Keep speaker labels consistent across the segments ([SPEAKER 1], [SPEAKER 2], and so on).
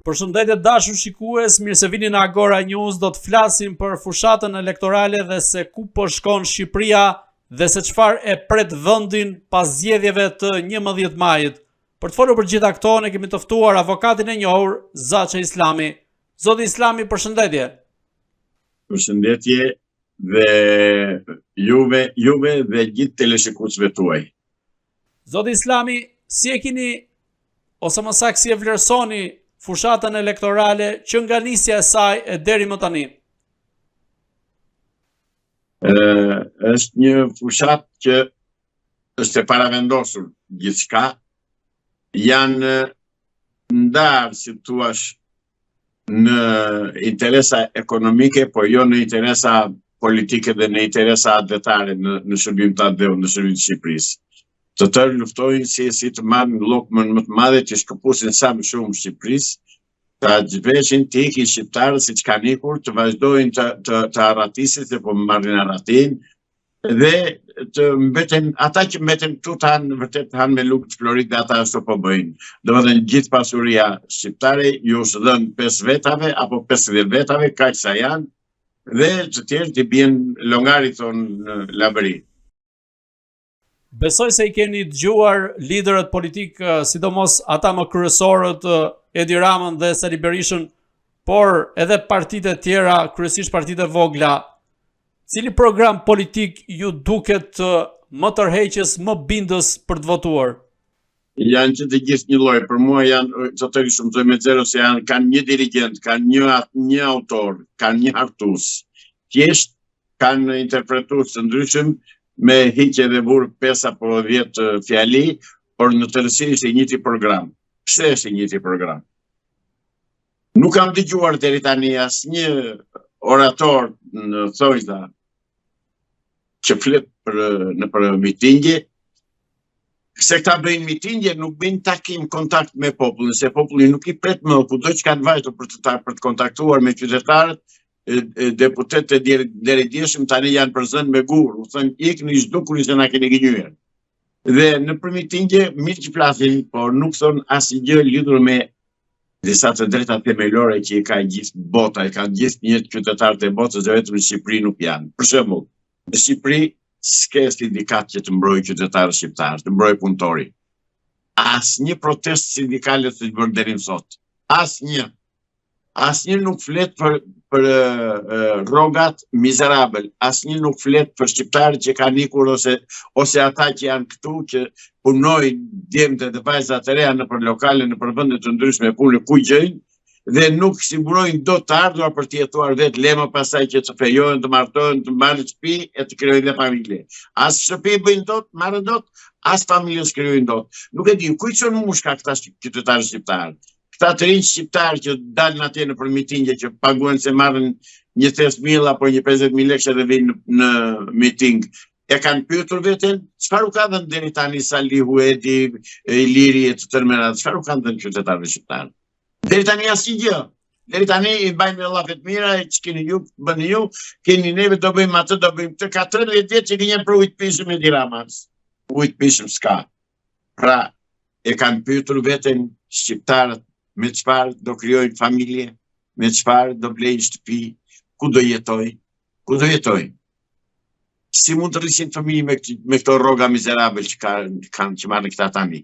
[SPEAKER 1] Përshëndetje dashur shikues, mirë se vini në Agora News. Do të flasim për fushatën elektorale dhe se ku po shkon Shqipëria dhe se çfarë e pret vendin pas zgjedhjeve të 11 majit. Për të folur për gjitha këto, ne kemi të ftuar avokatin e njohur Zaçe Islami. Zoti Islami, përshëndetje.
[SPEAKER 2] Përshëndetje dhe juve dhe gjithë teleshikuesve tuaj.
[SPEAKER 1] Zoti Islami, si e keni ose më saktë si e vlerësoni fushatën elektorale që nga nisja e saj e deri më tani?
[SPEAKER 2] Është një fushat që është e paravendosur gjithçka. Janë ndarë, si thua, në interesa ekonomike, po jo në interesa politike dhe në interesa advetare në shërbim të ADEU, në shërbim të Shqipërisë. Të tërë luftojnë si të marrin llokmën më të madhe që shkëpusin sa më shumë Shqipërisë, ta zhveshin të ikin shqiptarët siç kanë ikur, të vazhdojnë të arratisin se po marrin arratin, dhe të mbeten ata që mbeten këtu të hanë vërtet hanë me lukë të florit dhe ata ashtu po bëjnë. Domethënë gjithë pasuria shqiptare ju është dhënë 5 vetave apo 50 vetave, kaq sa janë, dhe të tjerë t'i bien llongari thonë labëri.
[SPEAKER 1] Besoj se i keni dëgjuar liderët politik, sidomos ata më kryesorët, Edi Ramën dhe Sali Berishën, por edhe partitë e tjera, kryesisht partitë e vogla. Cili program politik ju duket më tërheqës, më bindës për të votuar?
[SPEAKER 2] Janë që të gjithë një lloj, për mua janë totalisht shumëtoj me zero se kanë një dirigent, kanë një autor, kanë një hartues. Thjesht kanë interpretues të ndryshëm me hiqje dhe vurë 5 apo 10 fjali, por në tërësi është i njëjti program. Pse është i njëjti program? Nuk kam dëgjuar deri tani asnjë orator në thojza që flet për mitingje, se këta bëjnë mitingje, nuk bëjnë takim, kontakt me popullin, se populli nuk i pret më kudo që kanë vajtur për të kontaktuar me qytetarët. Deputetët e deri djeshëm tani janë përzënë me gur, u thënë ikni zhdukuni se na keni gënjur. Dhe në për mitingje mirë që flasin, por nuk thonë asgjë lidhur me disa të drejta themelore që i ka gjithë bota, i ka gjithë një qytetarët e botës dhe vetëm në Shqipëri nuk janë. Për shembull, në Shqipëri s'ke sindikat që të mbrojë qytetarët shqiptarë, të mbrojë punëtori. Asnjë protestë sindikale të bërë deri më sot. Asnjë. Asnjë nuk flet për rrogat mizerabël, asnjë nuk flet për shqiptarët që kanë ikur ose ata që janë këtu që punojnë djemtë dhe vajzat e reja nëpër lokale, nëpër vende të ndryshme pune ku gjejnë dhe nuk sigurojnë dot të ardhurar për të jetuar vetë, lema pasaj që të fejohen, të martohen, të marrin shtëpi e të krijojnë dhe familje. As shtëpi bëjnë dot, marrin dot, as familje s'krijojnë dot. Nuk e di kujt son mushka këta qytetarë shqiptarë. Këta të rinj shqiptarë që dalin atje në për mitingje që paguhen se marrin një 30.000 apo një 50.000 lekë dhe vinë në miting. E kanë pyetur veten, çfarë u ka dhënë deri tani Salihu, Edi, Iliri e të tërë merat, çfarë u kanë dhënë qytetarëve shqiptarë? Deri tani asnjë. Deri tani i bajnë me llafet mira, që keni ju, bëni ju, keni neve, do bëjmë atë, do bëjmë këtë. Ka 13 vjet që gjenjen për ujtë pishëm e Tiranës. Ujtë pishëm s'ka. Pra, e kanë pyetur veten shqiptarët me çfarë do krijojnë familje, me çfarë do blejnë shtëpi, ku do jetojnë. Si mund të rrisin familje me këto rroga mizerabël që marrin këta tani.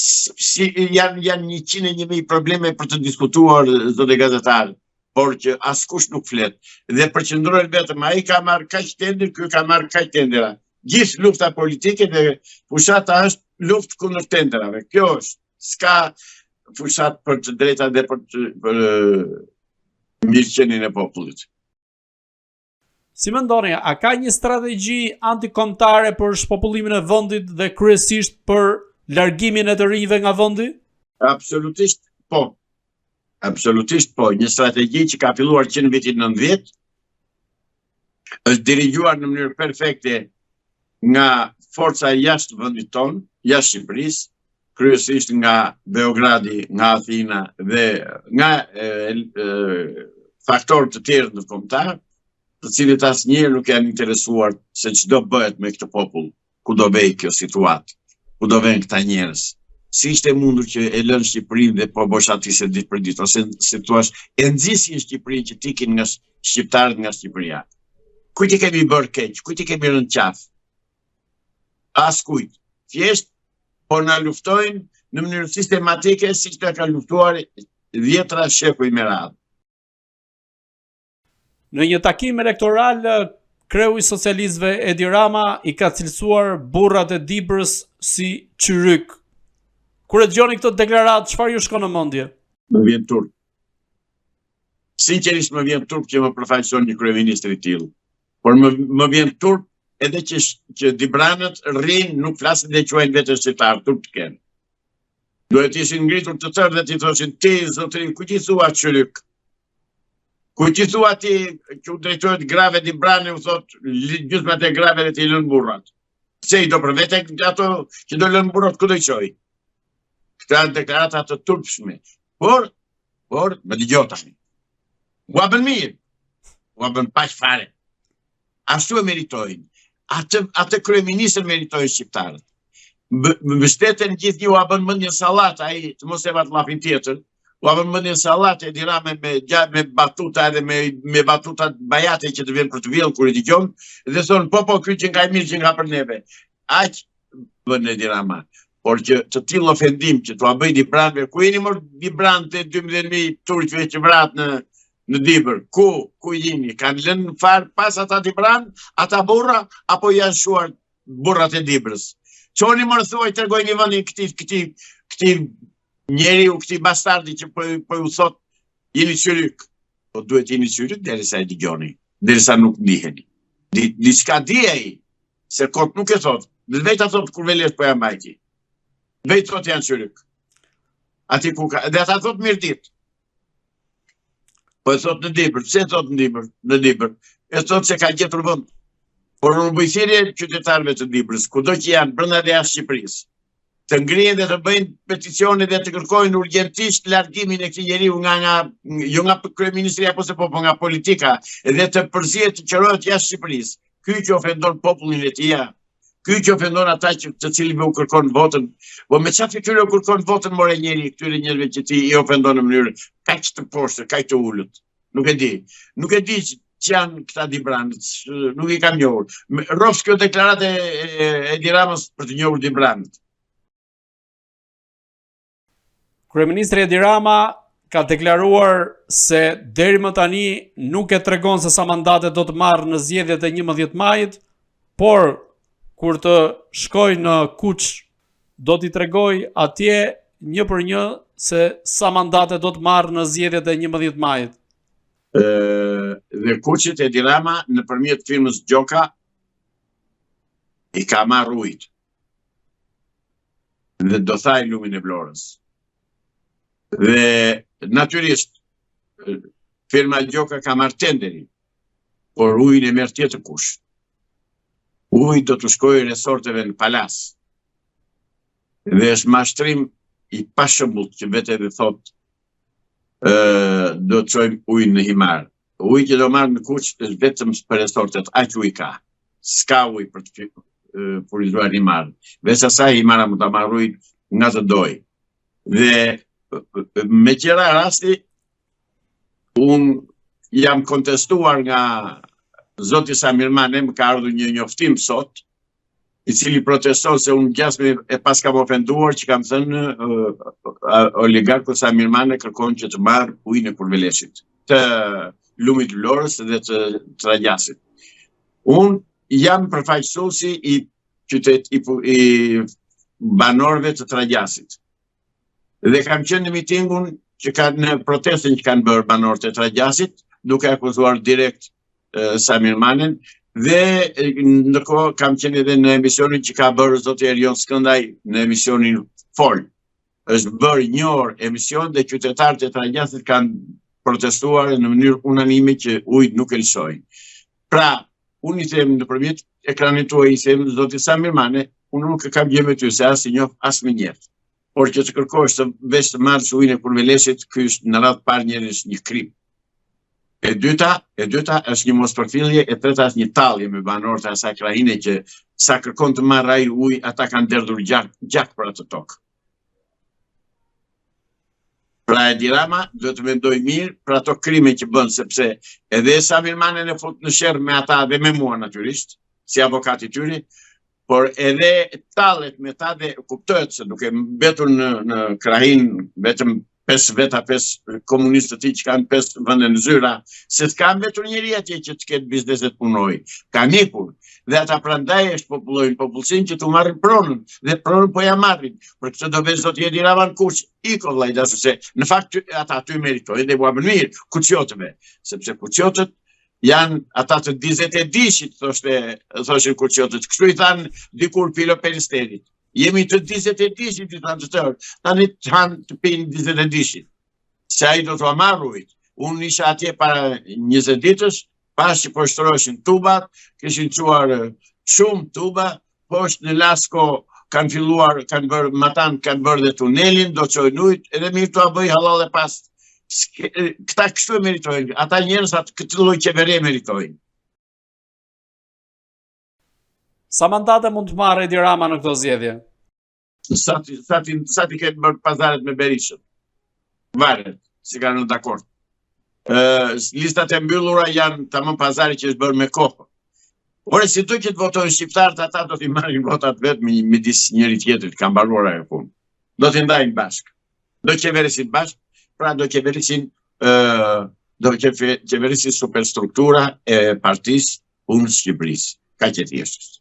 [SPEAKER 2] Janë 101.000 probleme për të diskutuar, zotë gazetar, por që askush nuk flet. Dhe përqendrohen vetëm ai ka marrë kaq tender, ky ka marrë kaq tendera. Gjithë lufta politike dhe fushata është luftë kundër tenderave. Kjo është. S'ka fushat për të drejta dhe për mirëqenien e popullit.
[SPEAKER 1] Si mendoni, a ka një strategji antikombëtare për shpopullimin e vendit dhe kryesisht për largimin e të rinjve nga vendi?
[SPEAKER 2] Absolutisht po. Absolutisht po. Një strategji që ka filluar që në vitin 90, është dirigjuar në mënyrë perfekte nga forca jashtë vendit tonë, jashtë Shqipërisë, kryesisht nga Beogradi, nga Athina dhe nga faktorë të tjerë ndërkombëtar, të cilët asnjëherë nuk janë interesuar se ç'do bëhet me këtë popull, ku do vej kjo situatë, ku do vjen këta njerëz. si ishte mundur që e lënë Shqipërinë dhe po boshatise ditë për ditë, ose si thua, e nxisin Shqipërinë që tikin nga shqiptarët nga Shqipëria. Kujt i kemi bërë keq, kujt i kemi rënë qaf? Askujt. Thjesht po na luftojnë në mënyrë sistematike siç na ka luftuar 10 shekuj me radhë.
[SPEAKER 1] Në një takim elektoral, kreu i socialistëve Edi Rama i ka cilësuar burrat e Dibrës si qyryk. Kur e dëgjoni këtë deklaratë, çfarë ju shkon në mendje?
[SPEAKER 2] Më vjen turp. Sinqerisht më vjen turp që më përfaqëson një kryeministër i tillë. Por më vjen turp edhe që Dibranët rrinë, nuk flasin dhe quajnë vetë shqiptar, turp të kenë. Duhet ishin ngritur të tërë dhe t'i thoshin ti, zotëri, ku ti thua qyryk? Ku ti thua ti që u drejtohet grave Dibrani, u thot gjysmat e graveve të i lënë burrat. Pse i do për vete ato që do lënë burrat ku do i qoj? Këta deklarata të turpshme. Por, më dëgjoj tani. Ua bën mirë. Ua bën paq fare. Ashtu e meritojnë. Atë kryeministër meritojnë shqiptarët. Mbështeten gjithë një ua bën mendje sallat, ai të mos e vat llafin tjetër. Ua bën mendje sallat e dirame me batuta edhe me batutat bajate që të vjen për të vjellë kur i dëgjon dhe thon po ky që nga i mirë që nga për neve. Aq bën e dirama. Por që të tillë ofendim që t'ua bëj Dibranëve, ku jeni mor Dibranët e 12.000 turqve që vrat në Dibër? Ku jeni? Kanë lënë far pas ata Dibranë, ata burra, apo janë shuar burrat e Dibrës? Çoni mor thuaj tregojnë vendin këtij njeriu, këtij bastardi që po u thot jeni qyryk. Po duhet jeni qyryk derisa e dëgjoni, derisa nuk ndiheni. Diçka di ai, se kot nuk e thot. Vetë thot kur veles po ja mbajti. Vetë thot janë qyryk. Ati ku ka, dhe ata thot mirë ditë. Po e thot në Dibër, pse thot në Dibër? E thot se ka gjetur vend. Por në bujthirje qytetarëve të Dibrës, kudo që janë brenda dhe jashtë Shqipërisë, të ngrihen dhe të bëjnë peticione dhe të kërkojnë urgjentisht largimin e këtij njeriu jo nga kryeministria apo se po nga politika, dhe të përzihet të qërohet jashtë Shqipërisë. Ky që ofendon popullin e tij. Ky që ofendon ata të cilëve u kërkon votën, po me çfarë fytyrë u kërkon votën more njeri këtyre njerëzve që ti i ofendon në mënyrë kaq të poshtë, kaq të ulët. Nuk e di që janë këta Dibranët, nuk i kam njohur. Rrofs kjo deklaratë e Edi Ramës për të njohur Dibranët.
[SPEAKER 1] Kryeministri Edi Rama ka deklaruar se deri më tani nuk e tregon se sa mandate do të marrë në zgjedhjet e 11 majit, por kur të shkoj në Kuç, do t'i tregoj atje një për një se sa mandate do të marrë në zgjedhjet e 11 majit.
[SPEAKER 2] Dhe Kuçit Edi Rama nëpërmjet firmës Gjoka i ka marrë ujit. Dhe do thaj lumin e Vlorës. Dhe natyrisht firma Gjoka ka marrë tenderin, por ujin e merr tjetër kush. Uji do të shkojë resorteve në Palas. Dhe është mashtrim i pashëmbull që vetë edhe thot do të çojmë ujin në Himar. Uji që do marrë në Kuç është vetëm për resortet, aq uji ka. S'ka uji për të furnizuar Himar. Veç asaj Himara mund ta marrë ujin nga të doj. Dhe me qëra rasti unë jam kontestuar nga Zoti Samir Mane, më ka ardhur një njoftim sot, i cili proteston se unë gjasme e pas kam ofenduar që kam thënë oligarku Samir Mane kërkon që të marrë ujin e Kurvelesit, të lumit Vlorës dhe të Tragjasit. Unë jam përfaqësuesi i banorëve të Tragjasit. Dhe kam qenë në mitingun në protestën që kanë bërë banorët e Tragjasit, duke akuzuar direkt Samir Manen, dhe ndërkohë kam qenë edhe në emisionin që ka bërë zoti Erion Skëndaj në emisionin Fol. Është bërë një orë emision dhe qytetarët e Tragjasit kanë protestuar në mënyrë unanime që ujit nuk e lëshojnë. Pra, unë i them nëpërmjet ekranit tuaj i them zoti Samir Mane, unë nuk e kam gjë me ty se as i njoh as me njerëz. Por që të kërkosh të vesh të marrësh ujin e Kurvelesit, ky është në radhë parë njerëz një krim. E dyta është një mospërfillje, e treta është një tallje me banorët e asaj krahine që sa kërkon të marrë ai ujë, ata kanë derdhur gjak për atë tokë. Pra Edi Rama duhet të mendoj mirë për ato krime që bën, sepse edhe Samir Manen e fut në sherr me ata dhe me mua natyrisht, si avokat i tyre, por edhe tallet me ta dhe kuptohet se duke mbetur në krahin vetëm 5 veta, 5 komunistë të tij që kanë 5 vende në zyra, se s'ka mbetur njëri atje që të ketë biznese të punoj. Ka ikur. Dhe ata prandaj e shpopullojnë popullsinë që t'u marrin pronën, dhe pronën po ja marrin. Për këtë do vetë zoti Edi Rama kush iko vllai dashur, se në fakt ata aty meritojnë dhe bua më mirë kuçjotëve, sepse kuçjotët janë ata të dizet e dishit, thoshin kuçjotët. Kështu i thanë dikur Pilo Peristerit. Jemi të dizet e dishit, i thanë të tërë. Tani të hanë të pinë dizet e dishit. Se ai do t'u marrujt. Unë isha atje para 20 ditësh, pas që po shtroshin tubat, kishin quar shumë tuba, poshtë në Lasko kanë filluar, matan kanë bërë dhe tunelin, do çojnë ujë, edhe mirë t'u bëj halal e pas. Këta kështu e meritojnë, ata njerëz atë këtë lloj qeveri meritojnë.
[SPEAKER 1] Sa mandate mund të marrë Edi Rama në këto zgjedhje?
[SPEAKER 2] Sa ti ketë bërë pazaret me Berishën. Varet, si kanë në dakord. Listat e mbyllura janë tamam pazari që është bërë me kohë. Ore, si do që të votojnë shqiptarët, ata do t'i marrin votat vetë midis njëri tjetrit, kanë mbaruar ajo punë. Do t'i ndajnë bashkë. Do qeverisin bashkë, pra do qeverisin superstruktura e partisë punës Shqipërisë. Ka që thjesht.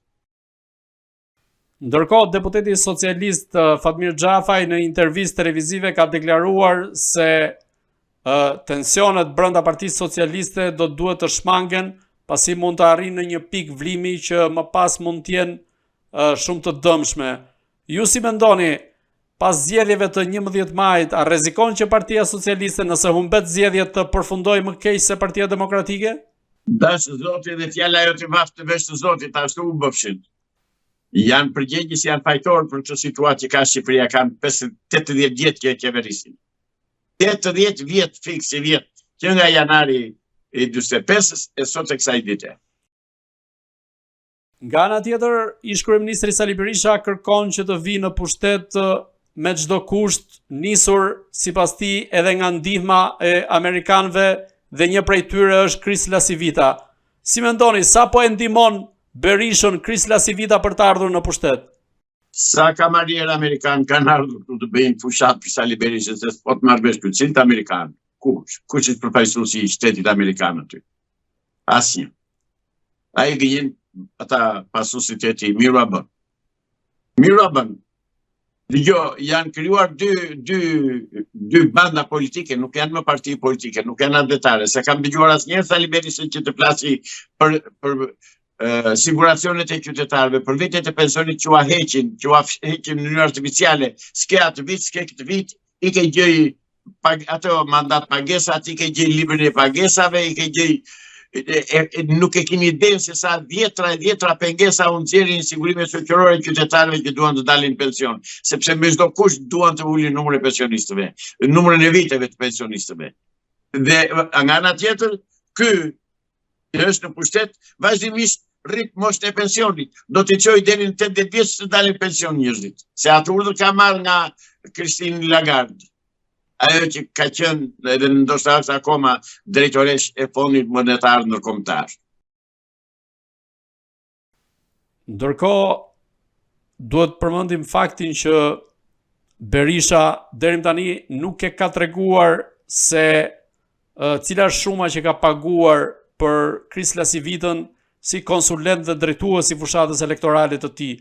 [SPEAKER 1] Ndërkohë, deputeti socialist Fatmir Xhafaj në intervistë televizive ka deklaruar se tensionet brenda Partisë Socialiste do duhet të shmangen, pasi mund të arrijnë në një pikë vlimi që më pas mund të jenë shumë të dëmshme. Ju si mendoni, pas zgjedhjeve të 11 majit, a rrezikon që Partia Socialiste nëse humbet zgjedhjet të përfundojë më keq se Partia Demokratike?
[SPEAKER 2] Dashë zoti dhe fjala ajo të vaftë të vesh të zotit, ashtu u bëfshin. Janë përgjegjës, janë fajtorë për këtë situatë që ka Shqipëria, kanë 80 vjetë që e qeverisin. 80 vjetë fiksi vjetë, që nga janari i 45-ës e sot e kësaj dite.
[SPEAKER 1] Nga ana tjetër, ish kryeministri Sali Berisha kërkon që të vinë në pushtet me çdo kusht, nisur sipas tij edhe nga ndihma e amerikanëve dhe një prej tyre është Kris Lasivita. Si mendoni, sa po e ndihmon Berishën Kris Lasivita për të ardhur në pushtet?
[SPEAKER 2] Sa kamarierë amerikanë kanë ardhur këtu të bëjnë fushat për Sali Berishën, se s'po të marrë vesh kyçin të amerikanë. Kush është përfaqësuesi i shtetit amerikan aty? Asnjë. Ai gjen ata pasuesit e tij, miru bën. Jo, janë krijuar dy banda politike, nuk janë më parti politike, nuk janë adetare, se kam dëgjuar asnjëherë Sali Berishën që të flasi për siguracionet e qytetarëve, për vitet e pensionit që heqin në mënyrë artificiale, s'ke atë vit, s'ke këtë vit, i ke gjej ato mandat pagesa, i ke gjej librin e pagesave, i ke gjej nuk e keni idenë se sa dhjetra pengesa u nxjerrin sigurime shoqërore qytetarëve që duan të dalin pension, sepse me çdo kusht duan të ulin numrin e pensionistëve, numrin e viteve të pensionistëve. Dhe nga ana tjetër, ky që është në pushtet vazhdimisht rrit moshën e pensionit. Do t'i çojë deri në 80 vjeç të dalin pension njerëzit. Se atë urdhër ka marrë nga Christine Lagarde. Ajo që ka qenë edhe ndoshta është akoma drejtoresh e Fondit Monetar Ndërkombëtar.
[SPEAKER 1] Ndërkohë, duhet përmendim faktin që Berisha deri tani nuk e ka treguar se cila është shuma që ka paguar për Kris Lasivitën si konsulent dhe drejtues i fushatës elektorale të tij.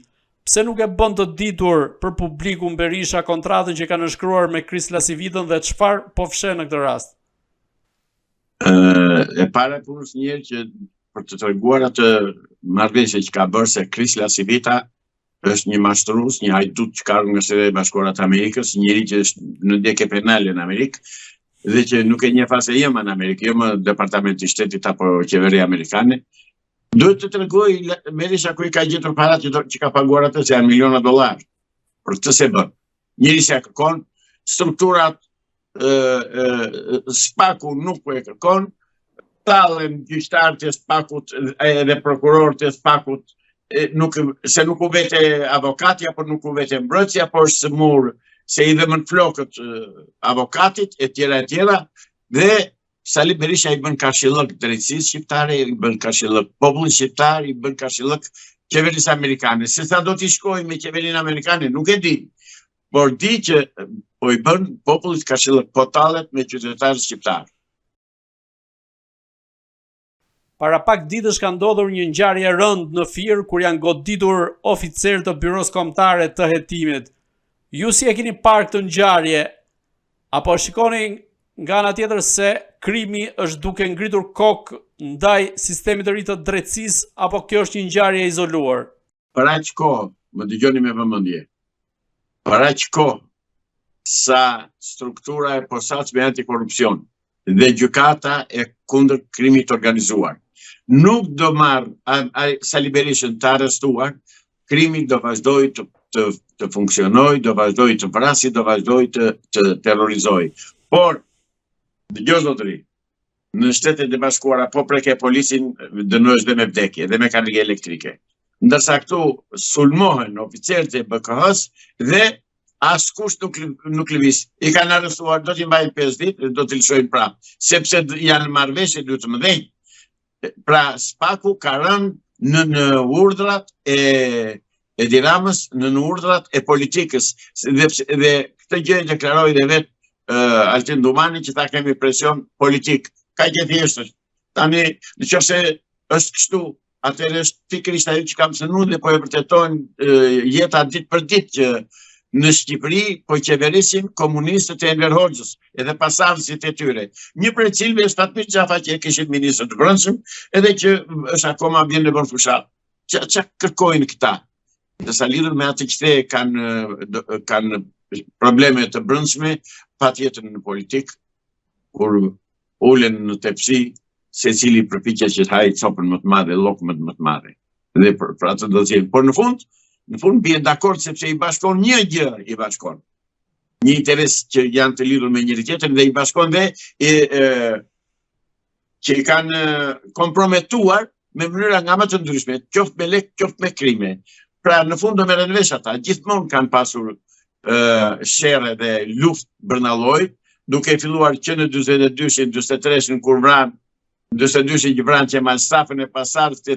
[SPEAKER 1] Pse nuk e bën të ditur për publikun Berisha kontratën që ka nënshkruar me Kris Lasivitën dhe çfarë po fshe në këtë rast?
[SPEAKER 2] E para punës njëherë që për të treguar atë marrëveshje që ka bërë se Kris Lasivita është një mashtrues, një hajdut që ka ardhur nga Shtetet Bashkuara të Amerikës, njëri që është në ndjekje penale në Amerikë, dhe që nuk e njeh fase jo në Amerikë, jo më departamenti i shtetit apo qeveria amerikane. Duhet të tregoj Berisha ku i ka gjetur parat që ka paguar atë, se janë miliona dollar. Për këtë se bën. Njëri që kërkon, strukturat Spaku nuk po e kërkon, tallen gjyqtarët e Spakut edhe prokurorët e Spakut se nuk u vete avokatja, por nuk u vete mbrojtësia, por është smur se i dhe më në flokët avokatit, e tjera, dhe Sali Berisha i bën kashillëk drejtësisë shqiptare, i bën kashillëk popullit shqiptar, i bën kashillëk qeverisë amerikane. Se sa do t'i shkojë me qeverinë amerikane, nuk e di. Por di që po i bën popullit kashillëk, po tallet me qytetarët shqiptar.
[SPEAKER 1] Para pak ditësh ka ndodhur një ngjarje e rëndë në Fier kur janë goditur oficerë të byros kombëtare të hetimit. Ju si e keni parë këtë ngjarje? Apo shikoni nga ana tjetër se krimi është duke ngritur kokë ndaj sistemit të ri të drejtësisë, apo kjo është një ngjarje e izoluar?
[SPEAKER 2] Për aq kohë, më dëgjoni me vëmendje. Për aq kohë sa struktura e posaçme antikorrupsion dhe gjykata e kundër krimit të organizuar nuk do marrë Sali Berishën të arrestuar, krimi do vazhdoj të funksionoj, do vazhdoj të vrasi, do vazhdoj të terrorizoj. Por dëgjoj zotëri, në Shtetet e Bashkuara po preke policin dënohesh dhe me vdekje dhe me karrige elektrike. Ndërsa këtu sulmohen oficerët e BKH-s dhe askush nuk lëviz. I kanë arrestuar, do t'i mbajnë 5 ditë, do t'i lëshojnë prapë, sepse janë marrëveshje të mëdhenj. Pra Spaku ka rënë në urdhrat e Edi Ramës, në urdhrat e politikës, dhe këtë gjë e deklaroi dhe vetë Altin Dumani që ta kemi presion politik. Ka që thjeshtë. Tani, nëse është kështu, atëherë është pikërisht ajo që kam thënë dhe po e vërtetojnë jeta ditë për ditë që në Shqipëri po qeverisin komunistët e Enver Hoxhës edhe pasardhësit e tyre. Një prej cilëve është Fatmir Xhafa që e kishin ministër të brendshëm, edhe që është akoma bjen në bën fushat. Ç'a kërkojnë këta? Ndërsa lidhur me atë që kanë probleme të brendshme, patjetër në politik, kur ulen në tepsi, secili përpiqet që të hajë copën më të madhe, llokmet më të madhe. Dhe për atë do të thënë, por në fund bie dakord sepse i bashkon një gjë, i bashkon. Një interes që janë të lidhur me njëri tjetrin dhe i bashkon dhe që i kanë komprometuar me mënyra nga më të ndryshme, qoftë me lek, qoftë me krime. Pra në fund do merren vesh ata, gjithmonë kanë pasur sherrë dhe luftë brendalloj, duke filluar që në 42-shin, 43-shin kur vranë, 42-shin që vranë Qemal Stafën e pasardhës të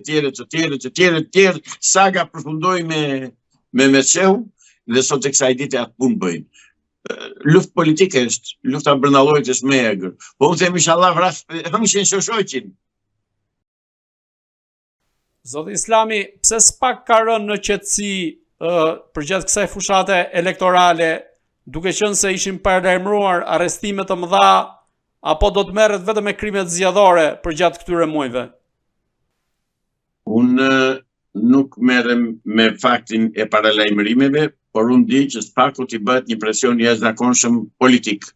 [SPEAKER 2] tjerë, saga përfundoi me Meçehu dhe sot e kësaj dite atë punë bëjnë. Luftë politike është, lufta brendallojit është më e egër. Po unë them inshallah hëmshin shoqin.
[SPEAKER 1] Zoti Islami, pse s'pak ka rënë në qetësi përgjatë kësaj fushate elektorale, duke qenë se ishin paralajmëruar arrestime të mëdha, apo do të merret vetëm me krimet zgjedhore përgjatë këtyre muajve?
[SPEAKER 2] Unë nuk merrem me faktin e paralajmërimeve, por unë di që Spaku t'i bëhet një presion jashtëzakonshëm politik.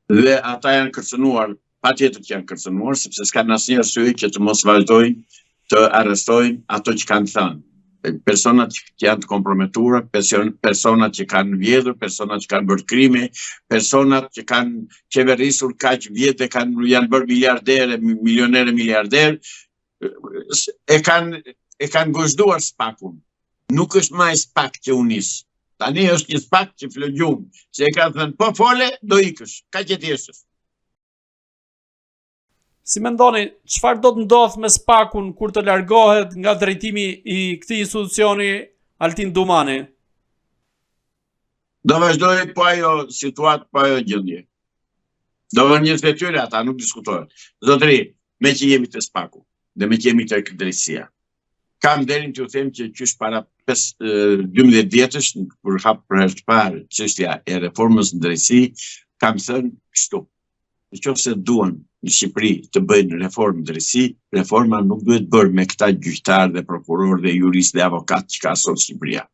[SPEAKER 2] Dhe ata janë kërcënuar, patjetër që janë kërcënuar, sepse s'kan asnjë arsye që të mos vazhdojnë të arrestojnë ato që kanë thënë. Personat që janë të komprometuar, personat që kanë vjedhur, personat që kanë bërë krime, personat që kanë qeverisur kaq vjet dhe janë bërë miliarderë, miliarderë, e kanë gozhduar Spakun. Nuk është më Spak që u nis. Tani është një Spak që flëgjum, që e kanë thënë po fole, do ikësh, kaq e thjeshtë.
[SPEAKER 1] Si mendoni, çfarë do të ndodh me Spakun kur të largohet nga drejtimi i këtij institucioni Altin Dumani?
[SPEAKER 2] Do vazhdoj po ajo situatë, po ajo gjendje. Do vënë një detyrë ata, nuk diskutohet. Zotëri, me që jemi të Spaku dhe me që jemi të drejtësia. Kam derin t'ju them që qysh para 12 vjetësh, kur hap për herë të parë çështja e reformës në drejtësi, kam thënë kështu. Nëse duan në Shqipëri të bëjnë reformë drejtësi, reforma nuk duhet bërë me këta gjyqtarë dhe prokurorë dhe juristë dhe avokatë që ka sot Shqipëria.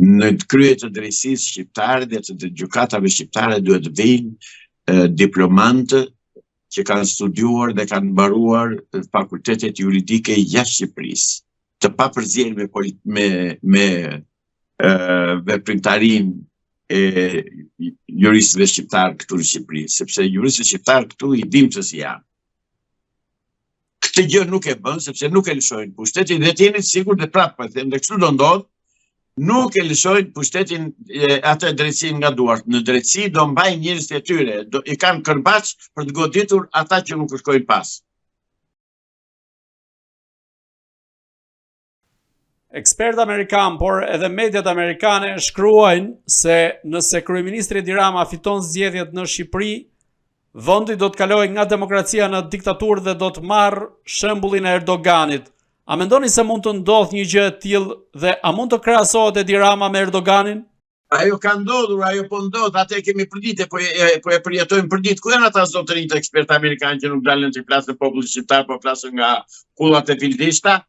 [SPEAKER 2] Në krye të drejtësisë shqiptare dhe të gjykatave shqiptare duhet vinë diplomantë që kanë studiuar dhe kanë mbaruar fakultetet juridike jashtë Shqipërisë, të papërzier me veprimtarinë e juristëve shqiptarë këtu në Shqipëri, sepse juristët shqiptarë këtu i dim se si janë. Këtë gjë nuk e bën, sepse nuk e lëshojnë pushtetin dhe t'jeni sigur dhe prapë, dhe kështu do ndodhë, nuk e lëshojnë pushtetin atë drejtësinë nga duart. Në drejtësi do mbajnë njerëzit e tyre, i kanë kërbaç për të goditur ata që nuk shkojnë pas.
[SPEAKER 1] Ekspertë amerikanë, por edhe mediat amerikane shkruajnë se nëse kryeministri Edi Rama fiton zgjedhjet në Shqipëri, vendi do të kalojë nga demokracia në diktaturë dhe do të marrë shembullin e Erdoganit. A mendoni se mund të ndodhë një gjë e tillë dhe a mund të krahasohet Edi Rama me Erdoganin?
[SPEAKER 2] Ajo ka ndodhur, ajo po ndodh, atë kemi përdite, po e përjetojmë përdit. Ku janë ata zotërinj të ekspertë amerikanë që nuk dalën të flasën popullit shqiptar, po flasën nga kullat e fildishta?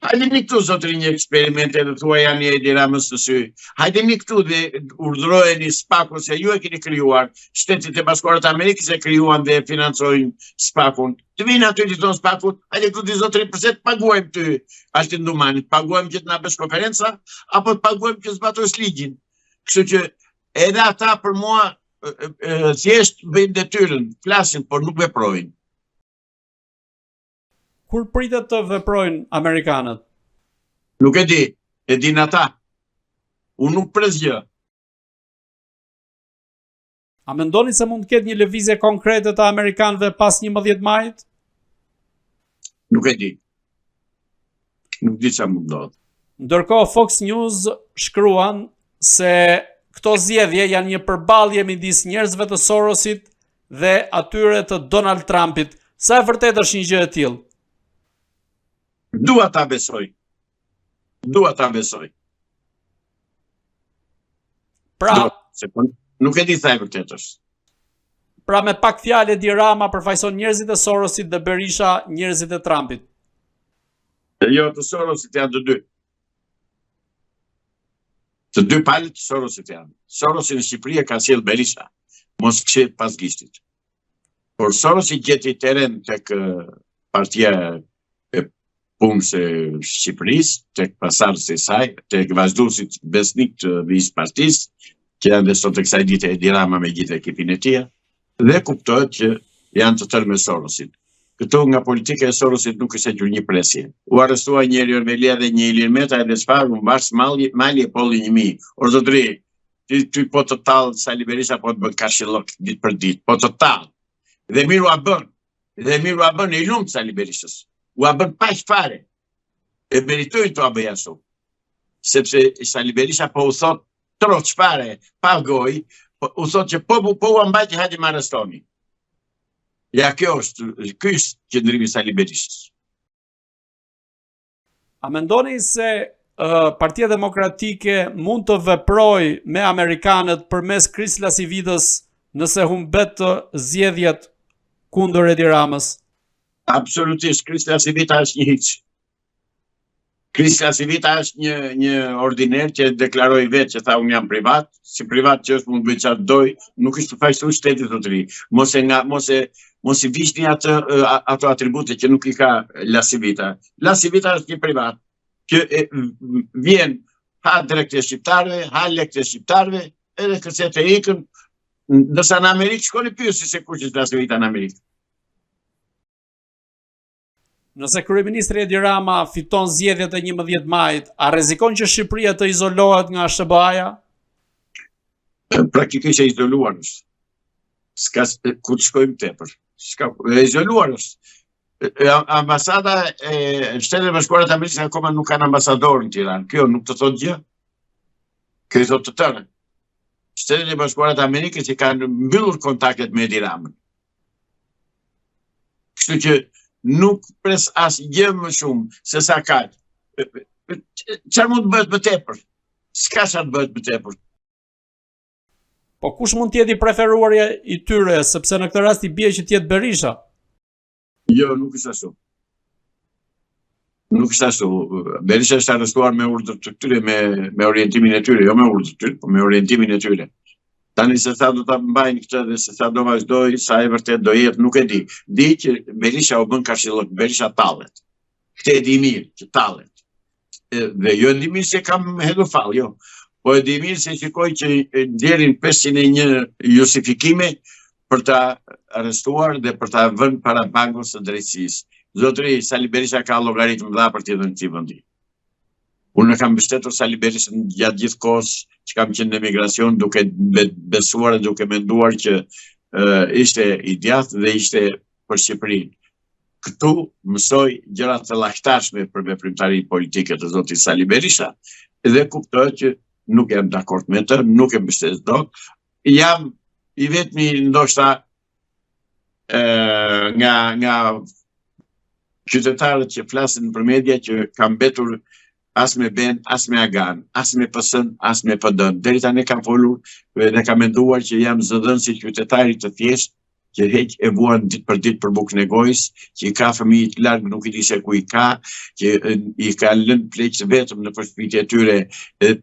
[SPEAKER 2] Hajdeni këtu zotërinj eksperimente dhe thua janë Edi Ramës të sy. Hajdeni këtu dhe urdhrojeni SPAK-un se ju e keni krijuar. Shtetet e Bashkuara të Amerikës e krijuan dhe financojnë SPAK-un. Të vinë aty të thonë SPAK-ut, hajde këtu di zotërinj pse të paguajmë ty Altin Dumani, të paguajmë që të na bësh konferenca apo të paguajmë që zbatojsh ligjin. Kështu që edhe ata për mua thjesht bëjnë detyrën, flasin, por nuk veprojnë.
[SPEAKER 1] Kur pritet të veprojnë amerikanët?
[SPEAKER 2] Nuk e di, e din ata. Unë nuk pres gjë.
[SPEAKER 1] A mendoni se mund të ketë një lëvizje konkrete të amerikanëve pas 11 majit?
[SPEAKER 2] Nuk e di. Nuk di sa mund ndodh.
[SPEAKER 1] Ndërkohë Fox News shkruan se këto zgjedhje janë një përballje midis njerëzve të Sorosit dhe atyre të Donald Trumpit. Sa e vërtetë është një gjë e tillë?
[SPEAKER 2] Dua ta besoj. Dua ta besoj.
[SPEAKER 1] Pra,
[SPEAKER 2] nuk e di sa e vërtetë është.
[SPEAKER 1] Pra me pak fjalë Edi Rama përfaqëson njerëzit e Sorosit dhe Berisha njerëzit e Trumpit.
[SPEAKER 2] Jo, të Sorosit janë të dy. Të dy palët të Sorosit janë. Sorosi në Shqipëri e ka sjell Berisha, mos fshet pas gishtit. Por Sorosi gjeti teren tek partia e punës e Shqipërisë, tek pasardhës e saj, tek vazhduesit besnik të vizë partisë, që janë dhe sot e kësaj dite Edi Rama me gjithë ekipin e tij, dhe kuptohet që janë të tërë me Sorosin. Këtu nga politika e Sorosit nuk është e gjur një presje. U arrestua një Erion Melia dhe një Ilir Meta edhe çfarë u mbash mali e polli 1000. O zotëri, ty po të tallë Sali Berisha po të bën kashillok ditë për ditë, po të tallë. Dhe miru a bën. Dhe miru a bën e lumt Sali Berishës. U a bën pa fare. E meritojnë të a bëj ashtu. Sepse Sali Berisha po u thot troç fare, pa goj, u thot që po u ambajti hajde më arrestoni. Ja, ky është qëndrimi i Sali Berishës.
[SPEAKER 1] A mendoni se Partia Demokratike mund të veprojë me amerikanët përmes Kris Lasividës nëse humbet zgjedhjet kundër Edi Ramës?
[SPEAKER 2] Absolutisht, Kris Lasivita është një hiç. Kris Lasivita është një ordiner që deklaroi vetë që tha unë jam privat, si privat që është mund bëj çfarë doj, nuk është përfaqësues shtetit të ri. Mos i vishni ato atribute që nuk i ka Lasivita. Lasivita është një privat që vjen ha drejt e shqiptarëve, ha lek të shqiptarëve, edhe kërcet e ikën, ndërsa në Amerikë shkoni pyesi se kush është Lasivita në Amerikë.
[SPEAKER 1] Nëse kryeministri Edi Rama fiton zgjedhjet e 11 majit, a rrezikon që Shqipëria të izolohet nga SBA-ja?
[SPEAKER 2] Praktikisht e izoluar është. S'ka ku të shkojmë tepër. E izoluar është. Ambasada e Shtetit Bashkuar të Amerikës akoma nuk kanë ambasador në Tiranë. Kjo nuk të thotë gjë. Kjo i thotë të tërë. Shtetit Bashkuar të Amerikës i kanë mbyllur kontaktet me Edi Ramën. Kështu që nuk pres asgjë më shumë se sa ka. Çfarë mund të bëhet më tepër? S'ka çfarë të bëhet më tepër.
[SPEAKER 1] Po kush mund të jetë i preferuarja i tyre, sepse në këtë rast i bie që të jetë Berisha?
[SPEAKER 2] Jo, nuk është ashtu. Nuk është ashtu. Berisha është arrestuar me urdhër të këtyre, me orientimin e tyre, jo me urdhër të tyre, po me orientimin e tyre. Tani se sa do ta mbajnë këtë dhe se sa do vazhdoj, sa e vërtet do jetë, nuk e di. Di që Berisha u bën kashillok, Berisha tallet. Këtë e di mirë, që tallet. Dhe jo e di mirë se kam hedhur fall, jo. Po e di mirë se shikoj që djerin 501 justifikime për ta arrestuar dhe për ta vënë para bankës së drejtësisë. Zotëri, Sali Berisha ka llogaritë më dha për të dhënë këtij vendi. Unë kam mbështetur Sali Berishën gjatë gjithë kohës që kam qenë në emigracion, duke besuar e duke menduar që ishte i djathtë dhe ishte për Shqipërinë. Këtu mësoj gjëra të llaqtarshme për veprimtari politike të zotit Sali Berisha dhe kuptoj që nuk jam dakord me të, nuk e mbështet dot. Jam i vetmi ndoshta nga qytetarët që flasin për media që kam mbetur as me Ben, as me Agan, as me PS-n, as me PD-n. Deri tani kam folur dhe kam menduar që jam zëdhën si qytetari të thjesht, që heq e vuan ditë për ditë për bukën e gojës, që i ka fëmijë të larg nuk i di se ku i ka, që i ka lënë pleqë vetëm në përshpitje e tyre,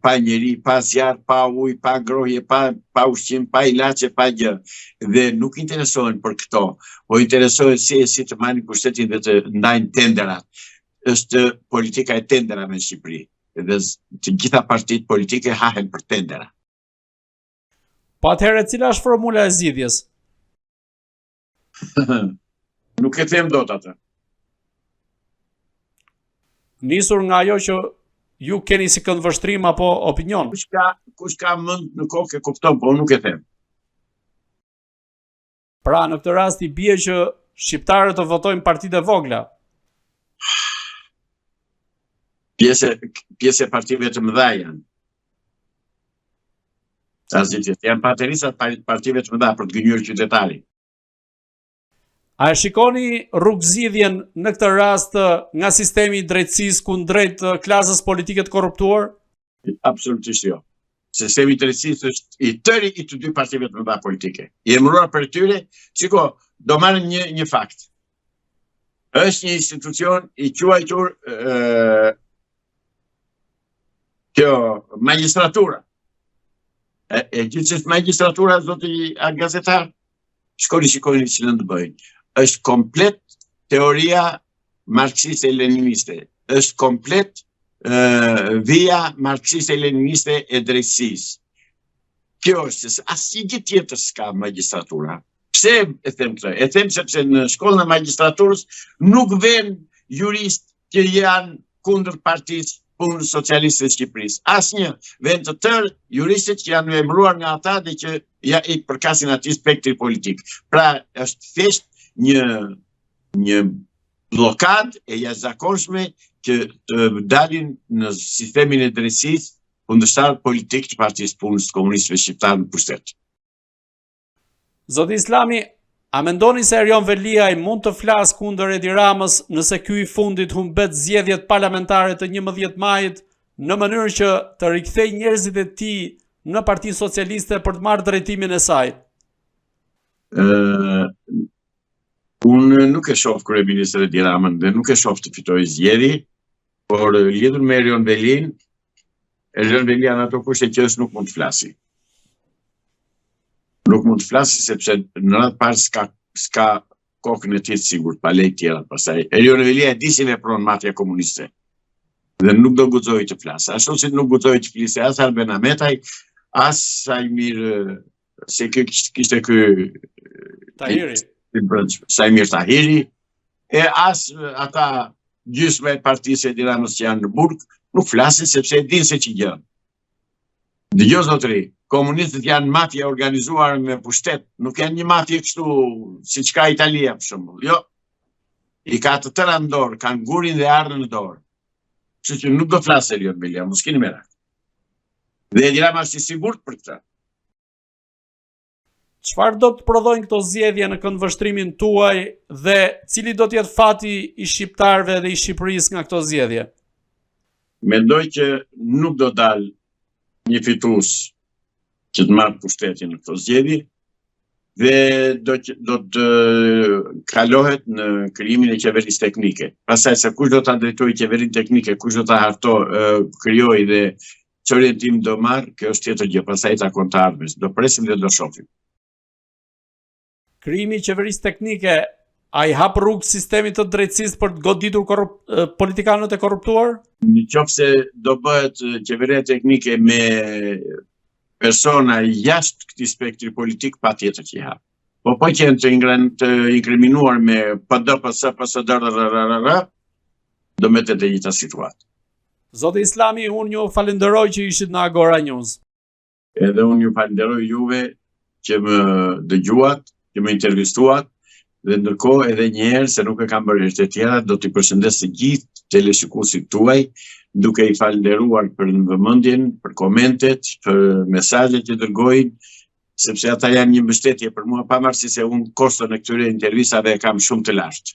[SPEAKER 2] pa njeri, pa zjarr, pa ujë, pa ngrohje, pa ushqim, pa ilaçe, pa gjë. Dhe nuk interesohen për këto, po interesohen si të marrin pushtetin dhe të ndajnë tenderat. Është politika e tenderave në Shqipëri. Dhe të gjitha partitë politike hahen për tendera.
[SPEAKER 1] Po atëherë, cila është formula e zgjidhjes?
[SPEAKER 2] Nuk e them dot atë.
[SPEAKER 1] Nisur nga ajo që ju keni si këndvështrim apo opinion?
[SPEAKER 2] Kush ka mend në kokë e kupton, po nuk e them.
[SPEAKER 1] Pra, në këtë rast i bie që shqiptarët të votojnë partitë e vogla.
[SPEAKER 2] Pjesë e partive të mëdha janë. Janë paterisat partive të mëdha për të gënjur qytetarin.
[SPEAKER 1] A e shikoni rrugëzidhjen në këtë rast nga sistemi i drejtësisë kundrejt klasës politike të korruptuar?
[SPEAKER 2] Absolutisht jo. Sistemi i drejtësisë është i tëri i të dy partive të mëdha politike. I emëruar për tyre, shiko, do marrim një fakt. Është një institucion i quajtur kjo magistratura. E gjithsesi magistratura, zoti gazetar, shikoni që të bëjnë. Është komplet teoria marksiste-leniniste. Është komplet vija marksiste-leniniste e drejtësisë. Kjo është se asnjë gjë tjetër s'ka magistratura. Pse e them këtë? E them sepse në shkollën e magistraturës nuk vjen juristë që janë kundër partisë punë socialiste të Shqipërisë. Asnjë. Vjen të tërë juristët që janë emëruar nga ata dhe që i përkasin atij spektri politik. Pra, është thjesht një blokadë e jashtëzakonshme që të dalin në sistemin e drejtësisë kundërshtar politik të Partisë Punës Komunistëve Shqiptare në pushtet.
[SPEAKER 1] Zoti Islami, a mendoni se Erion Veliaj mund të flasë kundër Edi Ramës nëse ky i fundit humbet zgjedhjet parlamentare të 11 majit në mënyrë që të rikthej njerëzit e tij në Partinë Socialiste për të marrë drejtimin e saj?
[SPEAKER 2] Unë nuk e shoh kryeministrin Edi Ramën dhe nuk e shoh të fitojë zgjedhje, por lidhur me Erion Velin, Erion Velia në ato kushte që është nuk mund të flasi. Nuk mund të flasi sepse në radhë parë s'ka kokën e tij të sigurt, pa lejë tjera pastaj. Erion Velia e di si vepron mafia komuniste. Dhe nuk do guxoj të flasë. Ashtu si nuk guxoj të flisë as Arben Ametaj, as Sajmir, se kishte ky
[SPEAKER 1] Tahiri.
[SPEAKER 2] Sajmir Tahiri, e as ata gjysmë e partisë Edi Ramës që janë në burg, nuk flasin sepse e dinë se që gjë. Dëgjoj zotëri, komunistët janë mafia organizuar me pushtet, nuk janë një mafia kështu siç ka Italia për shembull. Jo. I ka të tëra në dorë, kanë gurin dhe ardhën në dorë. Kështu që nuk do flasë Erion Velia, mos keni merak. Dhe Edi Rama është i sigurt për këtë.
[SPEAKER 1] Çfarë do të prodhojnë këto zgjedhje në këndvështrimin tuaj dhe cili do të jetë fati i shqiptarëve dhe i Shqipërisë nga këto zgjedhje?
[SPEAKER 2] Mendoj që nuk do dalë një fitues që të marrë pushtetin në këto zgjedhje dhe do të kalohet në krijimin e qeverisë teknike. Pastaj se kush do ta drejtojë qeverinë teknike, kush do ta krijojë dhe ç'orientim do marrë, kjo është tjetër gjë. Pastaj takon të ardhmes. Do presim dhe do shohim.
[SPEAKER 1] Krijimi i qeverisë teknike, a i hap rrugë sistemit të drejtësisë për të goditur politikanët e korruptuar?
[SPEAKER 2] Nëse do bëhet qeveria teknike me persona jashtë këtij spektri politik, patjetër që i hap. Po që janë të inkriminuar me PD, PS, PSD, do metet e njëjta situatë.
[SPEAKER 1] Zoti Islami, unë ju falenderoj që ishit në Agora News.
[SPEAKER 2] Edhe unë ju falenderoj juve që më dëgjuat, që më intervistuat, dhe ndërkohë edhe një herë, se nuk e kam bërë herë të tjera, do t'i përshëndes të gjithë teleshikuesit tuaj, duke i falenderuar për vëmendjen, për komentet, për mesazhet që dërgojnë, sepse ata janë një mbështetje për mua, pavarësisht se unë koston e këtyre intervistave e kam shumë të lartë.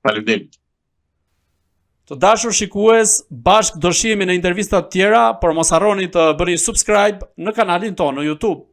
[SPEAKER 2] Faleminderit.
[SPEAKER 1] Të dashur shikues, bashkë do shihemi në intervista të tjera, por mos harroni të bëni subscribe në kanalin tonë në YouTube.